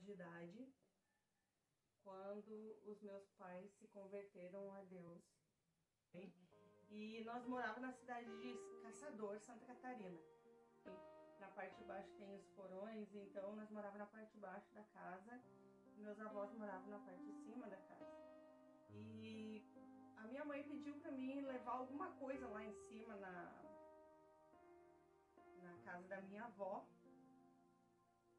anos de idade, quando os meus pais se converteram a Deus. E nós morávamos na cidade de Caçador, Santa Catarina. Na parte de baixo tem os porões, então nós morávamos na parte de baixo da casa. Meus avós moravam na parte de cima da casa. E a minha mãe pediu para mim levar alguma coisa lá em cima na casa da minha avó.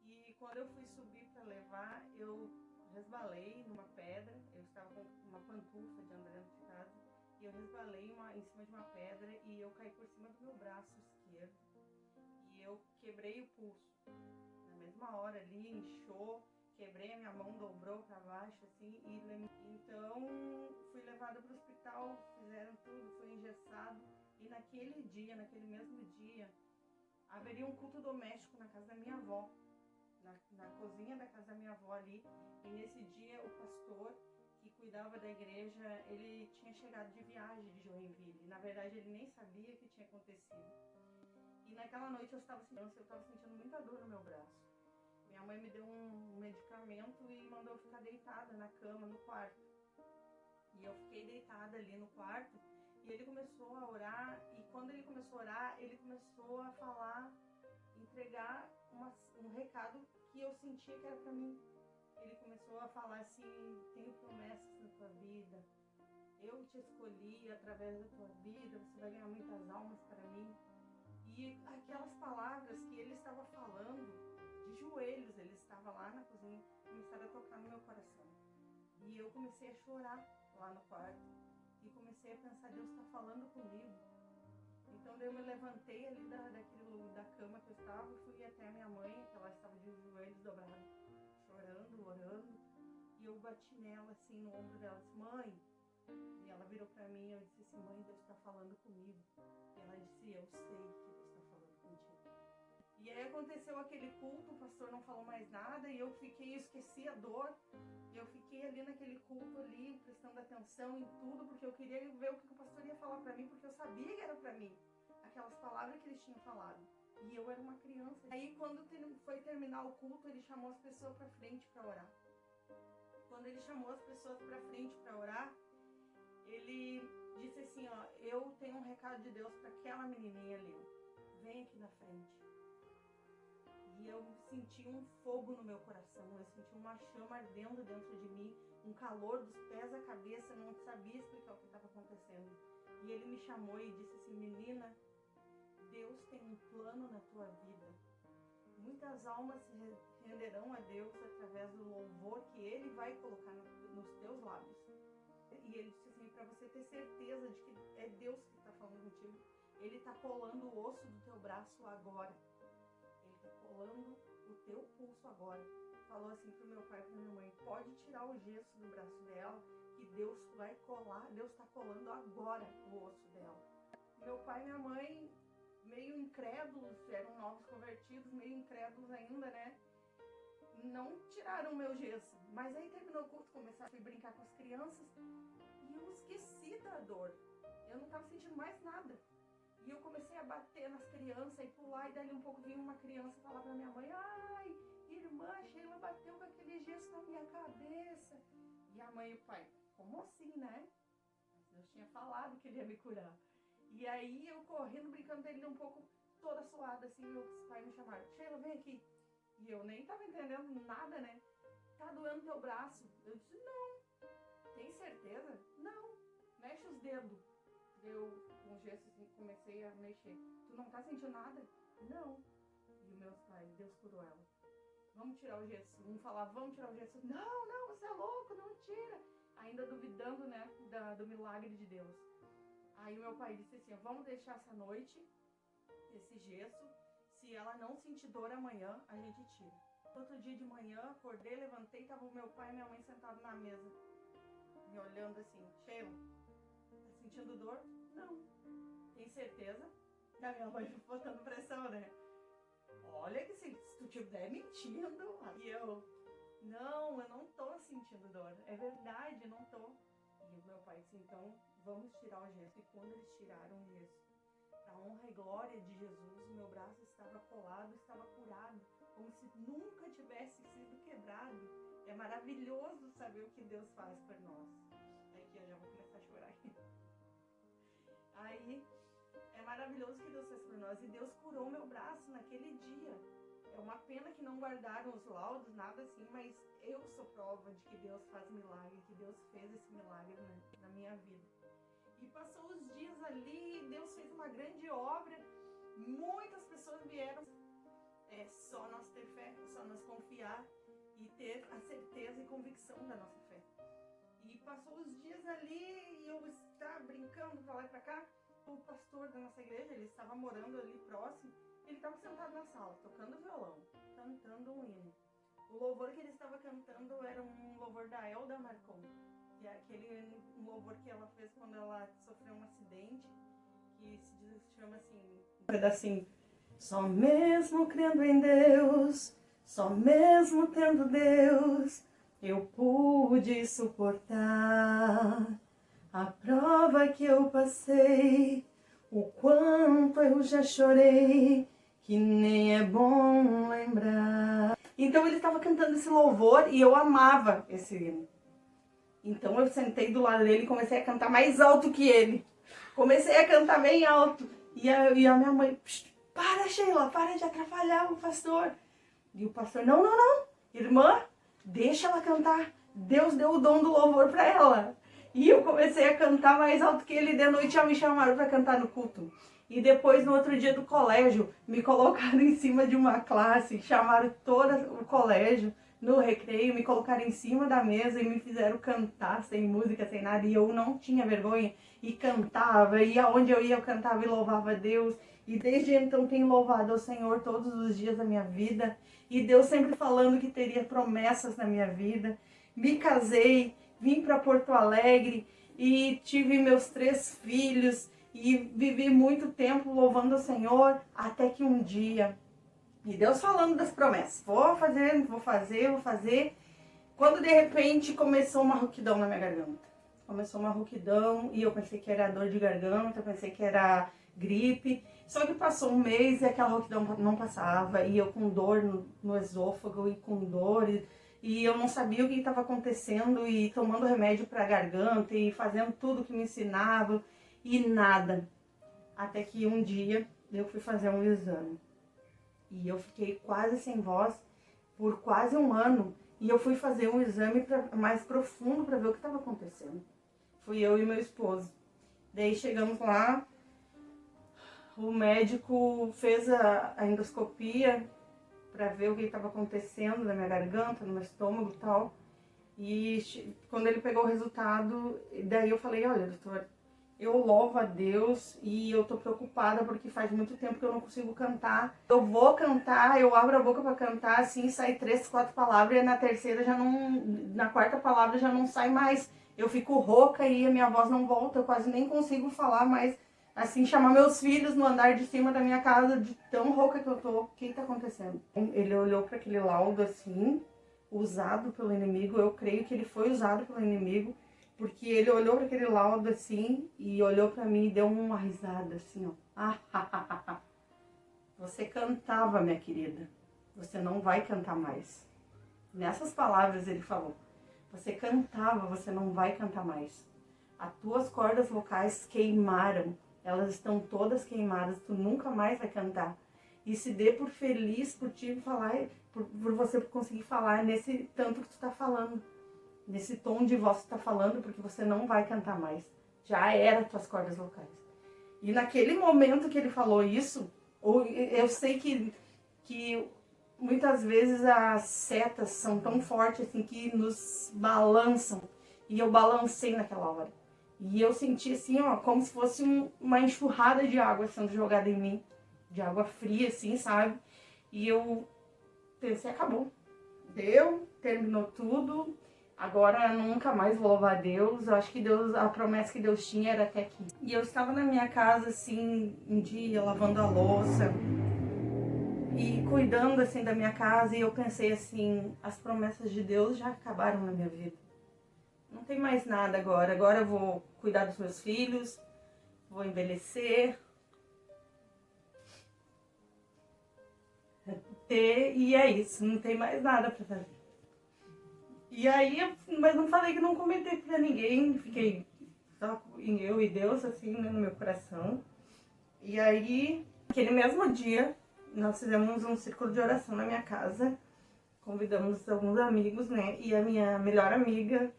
E quando eu fui subir para levar, eu resbalei numa pedra. Eu estava com uma pantufa de andar dentro de casa. E eu resbalei em cima de uma pedra e eu caí por cima do meu braço esquerdo. E eu quebrei o pulso. Na mesma hora ali, inchou, quebrei a minha mão, dobrou para baixo, assim. Então, fui levada para o hospital, fizeram tudo, fui engessado. E naquele mesmo dia, haveria um culto doméstico na casa da minha avó. Na cozinha da casa da minha avó ali. E nesse dia, o pastor que cuidava da igreja, ele tinha chegado de viagem de Joinville. Na verdade, ele nem sabia o que tinha acontecido. E naquela noite eu estava sentindo muita dor no meu braço. Minha mãe me deu um medicamento e mandou eu ficar deitada na cama, no quarto. E eu fiquei deitada ali no quarto e ele começou a orar. E quando ele começou a orar, ele começou a falar, entregar um recado que eu sentia que era para mim. Ele começou a falar assim: tenho promessas na tua vida, eu te escolhi através da tua vida, você vai ganhar muitas almas para mim. E aquelas palavras que ele estava falando, de joelhos, ele estava lá na cozinha, começaram a tocar no meu coração. E eu comecei a chorar lá no quarto e comecei a pensar: Deus está falando comigo. Então eu me levantei ali da cama que eu estava e fui até a minha mãe, que ela estava de joelhos dobrados, chorando, orando, e eu bati nela assim no ombro dela, disse: mãe. E ela virou para mim e eu disse assim: mãe, Deus está falando comigo. E ela disse: eu sei que Deus está falando contigo. E aí aconteceu aquele culto, o pastor não falou mais nada e eu esqueci a dor. E eu fiquei ali naquele culto ali, prestando atenção em tudo, porque eu queria ver o que o pastor ia falar para mim, porque eu sabia que era para mim, aquelas palavras que eles tinham falado. E eu era uma criança. Aí quando foi terminar o culto, ele chamou as pessoas para frente para orar. Quando ele chamou as pessoas para frente para orar, ele disse assim: ó, eu tenho um recado de Deus para aquela menininha ali, vem aqui na frente. E eu senti um fogo no meu coração, eu senti uma chama ardendo dentro de mim, um calor dos pés à cabeça, eu não sabia explicar o que estava acontecendo. E ele me chamou e disse assim: menina, Deus tem um plano na tua vida. Muitas almas se renderão a Deus através do louvor que Ele vai colocar nos teus lábios. E ele disse assim: para você ter certeza de que é Deus que está falando contigo, Ele está colando o osso do teu braço agora. Ele está colando o teu pulso agora. Falou assim para o meu pai e para minha mãe: pode tirar o gesso do braço dela, que Deus vai colar, Deus está colando agora o osso dela. Meu pai e minha mãe, meio incrédulos, eram novos convertidos, meio incrédulos ainda, né? Não tiraram o meu gesso. Mas aí terminou o culto, fui brincar com as crianças e eu esqueci da dor. Eu não estava sentindo mais nada. E eu comecei a bater nas crianças e pular, e dali um pouco vinha uma criança falar pra minha mãe: ai, irmã, Sheila bateu com aquele gesso na minha cabeça. E a mãe e o pai: como assim, né? Mas Deus tinha falado que ele ia me curar. E aí eu correndo, brincando dele um pouco, toda suada, assim, meus pais me chamaram: Sheila, vem aqui. E eu nem tava entendendo nada, né? Tá doendo teu braço? Eu disse: não. Tem certeza? Não. Mexe os dedos. Eu, com gesso, assim, comecei a mexer. Tu não tá sentindo nada? Não. E os meus pais: Deus curou ela. Vamos tirar o gesso. Um falava: vamos tirar o gesso. Não, não, você é louco, não tira. Ainda duvidando, né, do milagre de Deus. Aí o meu pai disse assim: vamos deixar essa noite, esse gesso. Se ela não sentir dor amanhã, a gente tira. Outro dia de manhã, acordei, levantei, tava o meu pai e minha mãe sentados na mesa, me olhando assim: Sheila, tá sentindo dor? Não. Tem certeza? E a minha mãe botando pressão, né? Olha que se tu estiver mentindo. E eu: não, eu não tô sentindo dor. É verdade, eu não tô. E o meu pai disse: então vamos tirar o gesso. E quando eles tiraram o gesso, para honra e glória de Jesus, o meu braço estava colado, estava curado, como se nunca tivesse sido quebrado. maravilhoso saber o que Deus faz por nós. Aqui eu já vou começar a chorar aqui. Aí, é maravilhoso o que Deus fez por nós. E Deus curou meu braço naquele dia. É uma pena que não guardaram os laudos, nada assim, mas eu sou prova de que Deus faz milagre, que Deus fez esse milagre na minha vida. E passou os dias ali, Deus fez uma grande obra, muitas pessoas vieram. É só nós ter fé, só nós confiar e ter a certeza e convicção da nossa fé. E passou os dias ali e eu estava brincando pra lá e pra cá. O pastor da nossa igreja, ele estava morando ali próximo, ele estava sentado na sala, tocando violão, cantando um hino. O louvor que ele estava cantando era um louvor da Elda Marcon, que é aquele louvor que ela fez quando ela sofreu um acidente, que se chama assim, um pedacinho. Só mesmo crendo em Deus, só mesmo tendo Deus, eu pude suportar a prova que eu passei, o quanto eu já chorei, que nem é bom lembrar. Então ele estava cantando esse louvor e eu amava esse hino. Então eu sentei do lado dele e comecei a cantar mais alto que ele. Comecei a cantar bem alto. E a minha mãe, para Sheila, para de atrapalhar o pastor. E o pastor, não, irmã, deixa ela cantar. Deus deu o dom do louvor para ela. E eu comecei a cantar mais alto que ele. De noite já me chamaram para cantar no culto. E depois, no outro dia do colégio, me colocaram em cima de uma classe, chamaram todo o colégio no recreio, me colocaram em cima da mesa e me fizeram cantar sem música, sem nada. E eu não tinha vergonha e cantava. E aonde eu ia, eu cantava e louvava a Deus. E desde então tenho louvado ao Senhor todos os dias da minha vida. E Deus sempre falando que teria promessas na minha vida. Me casei, vim para Porto Alegre e tive meus 3 filhos. E vivi muito tempo louvando o Senhor, até que um dia, e Deus falando das promessas, vou fazer. Quando de repente começou uma rouquidão na minha garganta. Começou uma rouquidão e eu pensei que era dor de garganta, eu pensei que era gripe. Só que passou um mês e aquela rouquidão não passava, e eu com dor no esôfago e com dor, e eu não sabia o que estava acontecendo, e tomando remédio para a garganta e fazendo tudo que me ensinavam. E nada. Até que um dia eu fui fazer um exame. E eu fiquei quase sem voz por quase um ano. E eu fui fazer um exame mais profundo para ver o que estava acontecendo. Fui eu e meu esposo. Daí chegamos lá, o médico fez a endoscopia para ver o que estava acontecendo na minha garganta, no meu estômago e tal. E quando ele pegou o resultado, daí eu falei, olha, doutor, eu louvo a Deus e eu tô preocupada porque faz muito tempo que eu não consigo cantar. Eu vou cantar, eu abro a boca para cantar, assim, sai 3, 4 palavras e na terceira já não... Na quarta palavra já não sai mais. Eu fico rouca e a minha voz não volta, eu quase nem consigo falar mais, assim, chamar meus filhos no andar de cima da minha casa de tão rouca que eu tô. O que tá acontecendo? Ele olhou para aquele laudo, assim, usado pelo inimigo. Eu creio que ele foi usado pelo inimigo. Porque ele olhou para aquele laudo assim e olhou para mim e deu uma risada assim, ó. Você cantava, minha querida. Você não vai cantar mais. Nessas palavras ele falou. Você cantava, você não vai cantar mais. As tuas cordas vocais queimaram. Elas estão todas queimadas. Tu nunca mais vai cantar. E se dê por feliz por te falar, por você conseguir falar nesse tanto que tu tá falando. Nesse tom de voz que tá falando, porque você não vai cantar mais. Já era tuas cordas vocais. E naquele momento que ele falou isso, eu sei que muitas vezes as setas são tão fortes assim que nos balançam. E eu balancei naquela hora. E eu senti assim, ó, como se fosse uma enxurrada de água sendo jogada em mim. De água fria, assim, sabe? E eu pensei, acabou. Deu, terminou tudo. Agora nunca mais vou louvar a Deus. Eu acho que Deus, a promessa que Deus tinha era até aqui. E eu estava na minha casa, assim, um dia, lavando a louça e cuidando, assim, da minha casa. E eu pensei, assim, as promessas de Deus já acabaram na minha vida. Não tem mais nada agora. Agora eu vou cuidar dos meus filhos, vou envelhecer. E é isso, não tem mais nada para fazer. E aí, mas não falei que não comentei pra ninguém, fiquei só em eu e Deus, assim, né, no meu coração. E aí, aquele mesmo dia, nós fizemos um círculo de oração na minha casa, convidamos alguns amigos, né, e a minha melhor amiga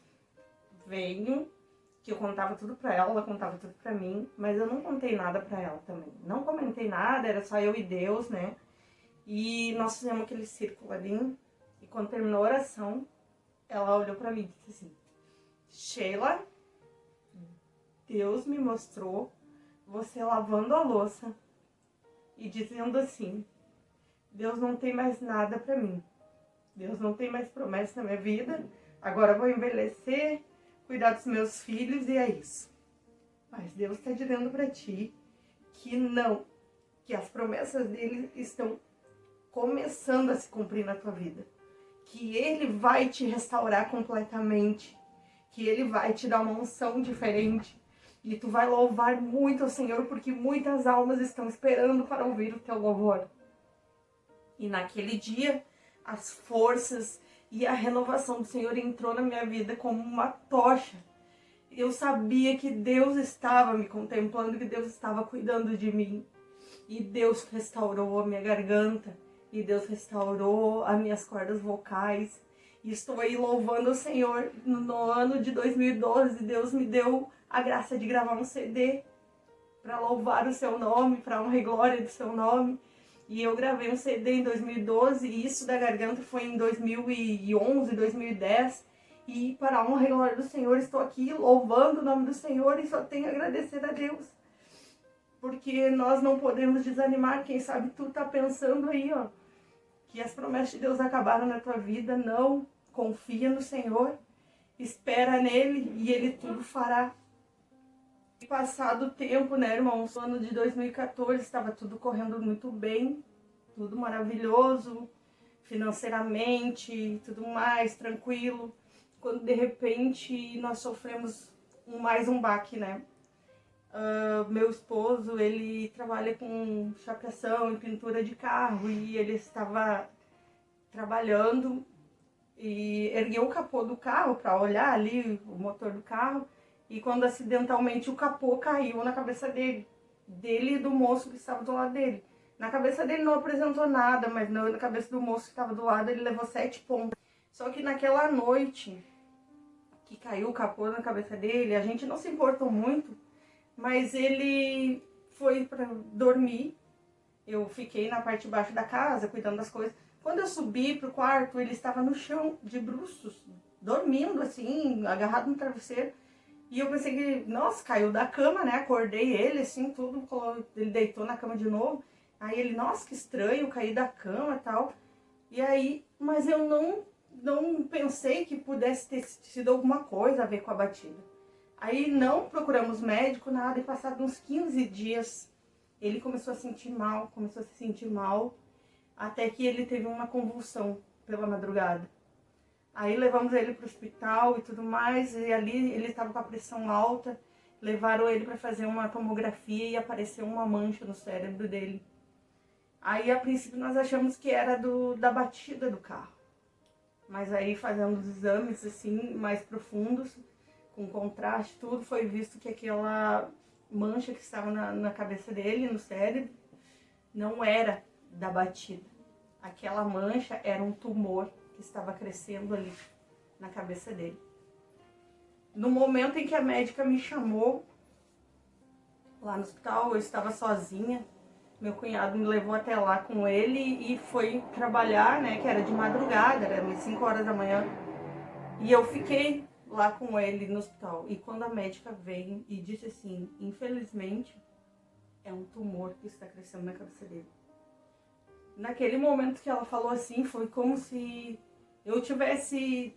veio, que eu contava tudo pra ela contava tudo pra mim, mas eu não contei nada pra ela também. Não comentei nada, era só eu e Deus, né, e nós fizemos aquele círculo ali, e quando terminou a oração, ela olhou pra mim e disse assim: Sheila, Deus me mostrou você lavando a louça e dizendo assim: Deus não tem mais nada pra mim. Deus não tem mais promessa na minha vida. Agora eu vou envelhecer, cuidar dos meus filhos e é isso. Mas Deus está dizendo pra ti que não, que as promessas dele estão começando a se cumprir na tua vida. Que ele vai te restaurar completamente. Que ele vai te dar uma unção diferente. E tu vai louvar muito ao Senhor, porque muitas almas estão esperando para ouvir o teu louvor. E naquele dia, as forças e a renovação do Senhor entrou na minha vida como uma tocha. Eu sabia que Deus estava me contemplando, que Deus estava cuidando de mim. E Deus restaurou a minha garganta. E Deus restaurou as minhas cordas vocais. E estou aí louvando o Senhor. No ano de 2012, Deus me deu a graça de gravar um CD para louvar o seu nome, para honra e glória do seu nome. E eu gravei um CD em 2012 e isso da garganta foi em 2011, 2010. E para a honra e glória do Senhor, estou aqui louvando o nome do Senhor e só tenho a agradecer a Deus. Porque nós não podemos desanimar. Quem sabe tu tá pensando aí, ó, que as promessas de Deus acabaram na tua vida. Não, confia no Senhor, espera nele e ele tudo fará. E passado o tempo, né, irmãos, no ano de 2014 estava tudo correndo muito bem, tudo maravilhoso, financeiramente, tudo mais tranquilo. Quando de repente nós sofremos mais um baque, né? Meu esposo, ele trabalha com chapeação e pintura de carro e ele estava trabalhando e ergueu o capô do carro para olhar ali o motor do carro e quando acidentalmente o capô caiu na cabeça dele e do moço que estava do lado dele. Na cabeça dele não apresentou nada, mas na cabeça do moço que estava do lado ele levou 7 pontos. Só que naquela noite que caiu o capô na cabeça dele, a gente não se importou muito, mas ele foi para dormir. Eu fiquei na parte de baixo da casa, cuidando das coisas. Quando eu subi pro quarto, ele estava no chão, de bruços, dormindo assim, agarrado no travesseiro. E eu pensei que, nossa, caiu da cama, né? Acordei ele, assim, tudo, ele deitou na cama de novo. Aí ele, nossa, que estranho, caí da cama e tal. E aí, mas eu não pensei que pudesse ter sido alguma coisa a ver com a batida. Aí não procuramos médico, nada, e passados uns 15 dias, ele começou a sentir mal, começou a se sentir mal, até que ele teve uma convulsão pela madrugada. Aí levamos ele para o hospital e tudo mais, e ali ele estava com a pressão alta, levaram ele para fazer uma tomografia e apareceu uma mancha no cérebro dele. Aí a princípio nós achamos que era da batida do carro, mas aí fazendo os exames assim mais profundos, com contraste, tudo, foi visto que aquela mancha que estava na cabeça dele, no cérebro, não era da batida. Aquela mancha era um tumor que estava crescendo ali na cabeça dele. No momento em que a médica me chamou lá no hospital, eu estava sozinha. Meu cunhado me levou até lá com ele e foi trabalhar, né, que era de madrugada, era umas 5 horas da manhã. E eu fiquei lá com ele no hospital. E quando a médica veio e disse assim, infelizmente, é um tumor que está crescendo na cabeça dele. Naquele momento que ela falou assim, foi como se eu não tivesse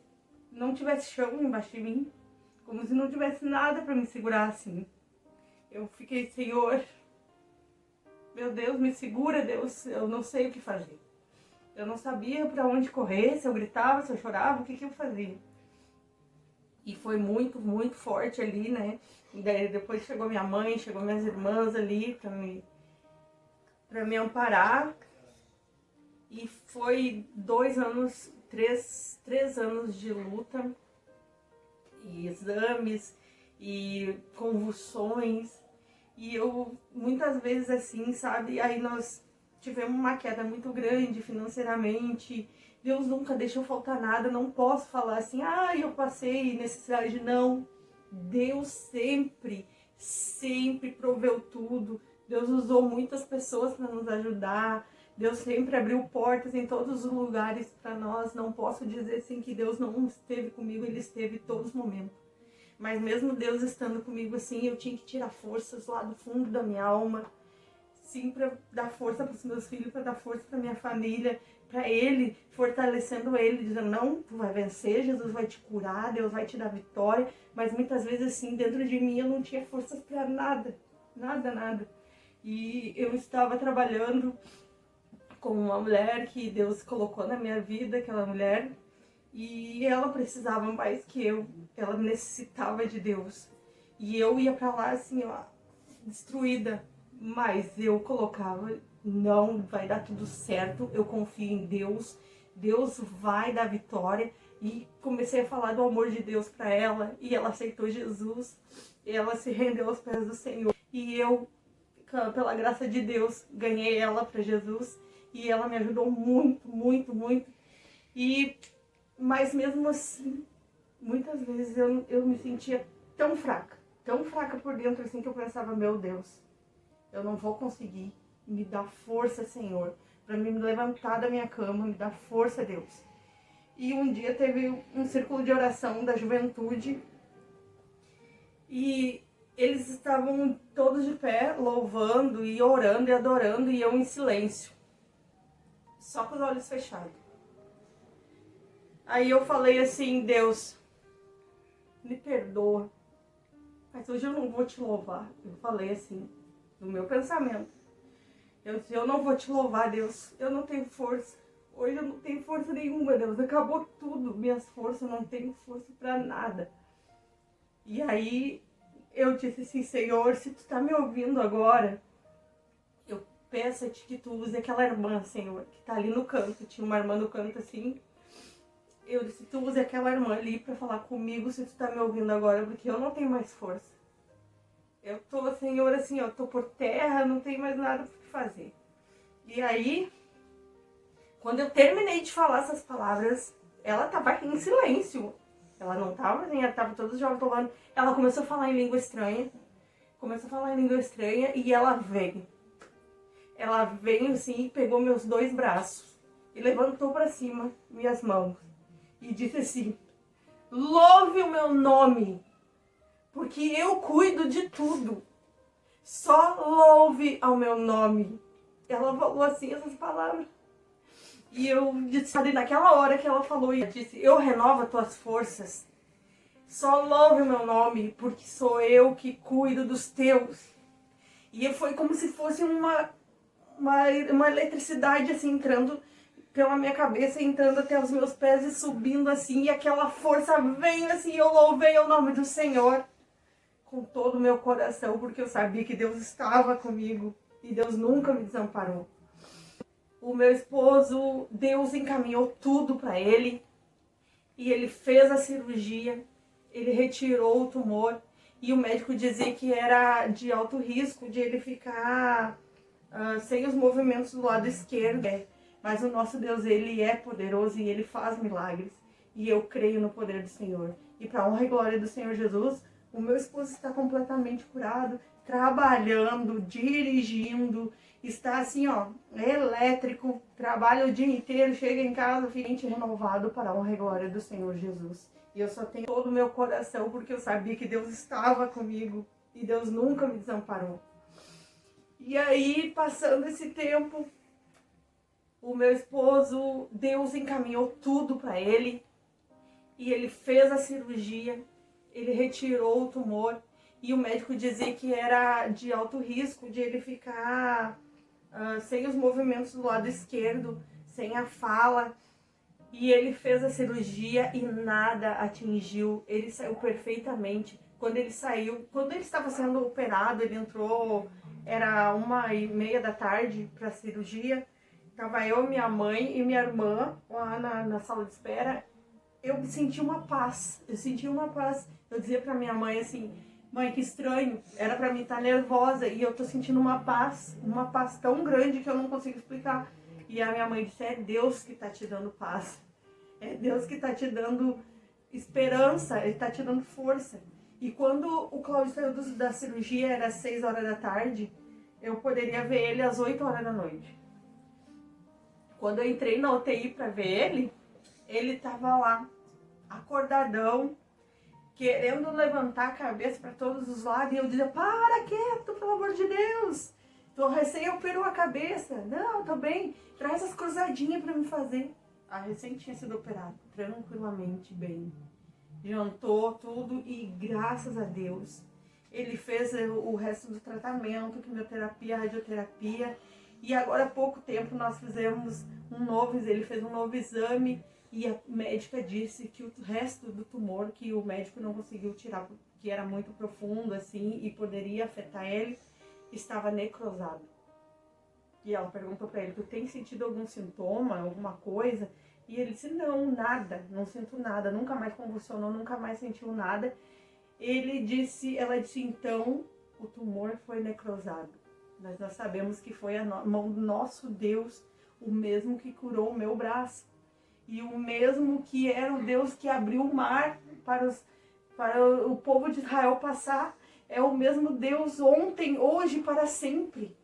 chão embaixo de mim, como se não tivesse nada para me segurar assim. Eu fiquei, Senhor, meu Deus, me segura, Deus, eu não sei o que fazer. Eu não sabia para onde correr, se eu gritava, se eu chorava, o que eu fazia. E foi muito, muito forte ali, né? E daí depois chegou minha mãe, chegou minhas irmãs ali para me amparar. E foi 2 anos três anos de luta, e exames, e convulsões, e eu, muitas vezes assim, sabe, aí nós tivemos uma queda muito grande financeiramente. Deus nunca deixou faltar nada, não posso falar assim, eu passei necessidade, não. Deus sempre proveu tudo. Deus usou muitas pessoas para nos ajudar. Deus sempre abriu portas em todos os lugares para nós. Não posso dizer assim que Deus não esteve comigo, Ele esteve em todos os momentos. Mas mesmo Deus estando comigo assim, eu tinha que tirar forças lá do fundo da minha alma, sim, para dar força para os meus filhos, para dar força para minha família, para Ele, fortalecendo Ele, dizendo, não, tu vai vencer, Jesus vai te curar, Deus vai te dar vitória. Mas muitas vezes assim, dentro de mim eu não tinha forças para nada. E eu estava trabalhando com uma mulher que Deus colocou na minha vida, aquela mulher, e ela precisava mais que eu, ela necessitava de Deus. E eu ia para lá assim, ó, destruída, mas eu colocava, não, vai dar tudo certo, eu confio em Deus, Deus vai dar vitória. E comecei a falar do amor de Deus para ela, e ela aceitou Jesus, e ela se rendeu aos pés do Senhor. E eu, pela graça de Deus, ganhei ela para Jesus, e ela me ajudou muito. Mas mesmo assim, muitas vezes eu me sentia tão fraca por dentro assim, que eu pensava, meu Deus, eu não vou conseguir, me dá força, Senhor, para me levantar da minha cama, me dá força, Deus. E um dia teve um círculo de oração da juventude, e eles estavam todos de pé, louvando e orando e adorando, e eu em silêncio, só com os olhos fechados. Aí eu falei assim, Deus, me perdoa, mas hoje eu não vou te louvar. Eu falei assim, no meu pensamento. Eu disse, eu não vou te louvar, Deus, eu não tenho força. Hoje eu não tenho força nenhuma, Deus, acabou tudo, minhas forças, eu não tenho força pra nada. E aí eu disse assim, Senhor, se tu tá me ouvindo agora, eu peço a ti que tu use aquela irmã, Senhor, que tá ali no canto. Tinha uma irmã no canto assim. Eu disse, tu use aquela irmã ali pra falar comigo, se tu tá me ouvindo agora, porque eu não tenho mais força. Eu tô, Senhor, assim, eu tô por terra, não tenho mais nada pra fazer. E aí, quando eu terminei de falar essas palavras, ela tava aqui em silêncio. Ela não tava, assim, ela tava todos jovens falando. Ela começou a falar em língua estranha. E ela veio. Ela veio assim, pegou meus dois braços e levantou pra cima minhas mãos. E disse assim, louve o meu nome, porque eu cuido de tudo. Só louve ao meu nome. Ela falou assim, essas palavras. E eu disse, naquela hora que ela falou, ela disse, eu renovo as tuas forças. Só louve o meu nome, porque sou eu que cuido dos teus. E foi como se fosse uma eletricidade assim, entrando pela minha cabeça, entrando até os meus pés e subindo assim, e aquela força veio assim, eu louvei o nome do Senhor com todo o meu coração, porque eu sabia que Deus estava comigo e Deus nunca me desamparou. O meu esposo, Deus encaminhou tudo para ele, e ele fez a cirurgia, ele retirou o tumor, e o médico dizia que era de alto risco de ele ficar sem os movimentos do lado esquerdo. Mas o nosso Deus, Ele é poderoso e Ele faz milagres. E eu creio no poder do Senhor. E para a honra e glória do Senhor Jesus, o meu esposo está completamente curado, trabalhando, dirigindo, está assim, ó, elétrico, trabalha o dia inteiro, chega em casa, fica renovado para a honra e glória do Senhor Jesus. E eu só tenho todo o meu coração, porque eu sabia que Deus estava comigo e Deus nunca me desamparou. E aí, passando esse tempo, o meu esposo, Deus encaminhou tudo para ele, e ele fez a cirurgia, ele retirou o tumor, e o médico dizia que era de alto risco de ele ficar sem os movimentos do lado esquerdo, sem a fala. E ele fez a cirurgia e nada atingiu, ele saiu perfeitamente. Quando ele estava sendo operado, ele entrou, era 1h30 da tarde para a cirurgia. tava eu, minha mãe e minha irmã lá na sala de espera. Eu senti uma paz, eu dizia pra minha mãe assim, mãe, que estranho, era pra mim estar nervosa e eu tô sentindo uma paz tão grande que eu não consigo explicar. E a minha mãe disse, é Deus que tá te dando paz, é Deus que tá te dando esperança, Ele tá te dando força. E quando o Cláudio saiu da cirurgia, era 6 horas da tarde, eu poderia ver ele às 8 horas da noite. Quando eu entrei na UTI pra ver ele tava lá, acordadão, querendo levantar a cabeça para todos os lados. E eu dizia, para, quieto, pelo amor de Deus. Tô recém operou a cabeça. Não, tô bem. Traz as cruzadinhas para me fazer. A recém tinha sido operada, tranquilamente bem. Jantou tudo e graças a Deus ele fez o resto do tratamento, quimioterapia, radioterapia. E agora há pouco tempo nós fizemos ele fez um novo exame. E a médica disse que o resto do tumor, que o médico não conseguiu tirar, que era muito profundo assim e poderia afetar ele, estava necrosado. E ela perguntou para ele, tu tem sentido algum sintoma, alguma coisa? E ele disse, não, nada, não sinto nada, nunca mais convulsionou, nunca mais sentiu nada. Ela disse, então, o tumor foi necrosado. Mas nós sabemos que foi a mão do nosso Deus, o mesmo que curou o meu braço. E o mesmo que era o Deus que abriu o mar para o povo de Israel passar, é o mesmo Deus ontem, hoje, para sempre.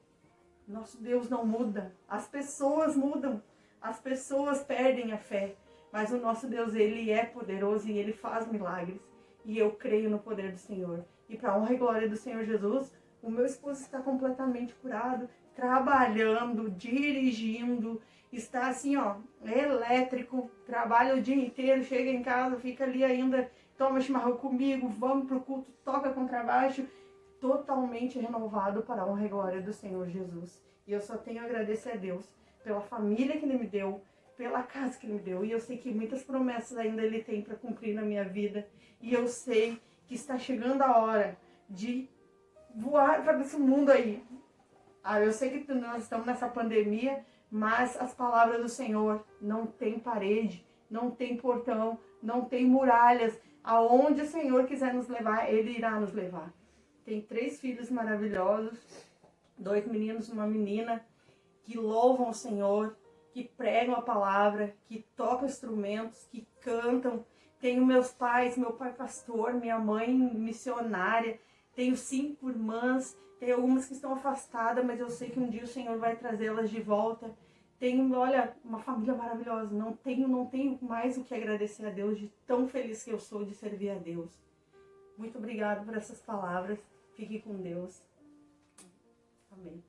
Nosso Deus não muda. As pessoas mudam. As pessoas perdem a fé. Mas o nosso Deus, Ele é poderoso e Ele faz milagres. E eu creio no poder do Senhor. E para a honra e glória do Senhor Jesus, o meu esposo está completamente curado, trabalhando, dirigindo, está assim, ó, elétrico, trabalha o dia inteiro, chega em casa, fica ali ainda, toma chimarrão comigo, vamos pro culto, toca contrabaixo, totalmente renovado para a honra e glória do Senhor Jesus. E eu só tenho a agradecer a Deus pela família que Ele me deu, pela casa que Ele me deu. E eu sei que muitas promessas ainda Ele tem para cumprir na minha vida. E eu sei que está chegando a hora de voar para esse mundo aí. Eu sei que nós estamos nessa pandemia, mas as palavras do Senhor não tem parede, não tem portão, não tem muralhas. Aonde o Senhor quiser nos levar, Ele irá nos levar. Tem 3 filhos maravilhosos, 2 meninos e uma menina, que louvam o Senhor, que pregam a palavra, que tocam instrumentos, que cantam. Tenho meus pais, meu pai pastor, minha mãe missionária. Tenho 5 irmãs, tem algumas que estão afastadas, mas eu sei que um dia o Senhor vai trazê-las de volta. Tenho, olha, uma família maravilhosa. Não tenho mais o que agradecer a Deus de tão feliz que eu sou de servir a Deus. Muito obrigada por essas palavras. Fique com Deus. Amém.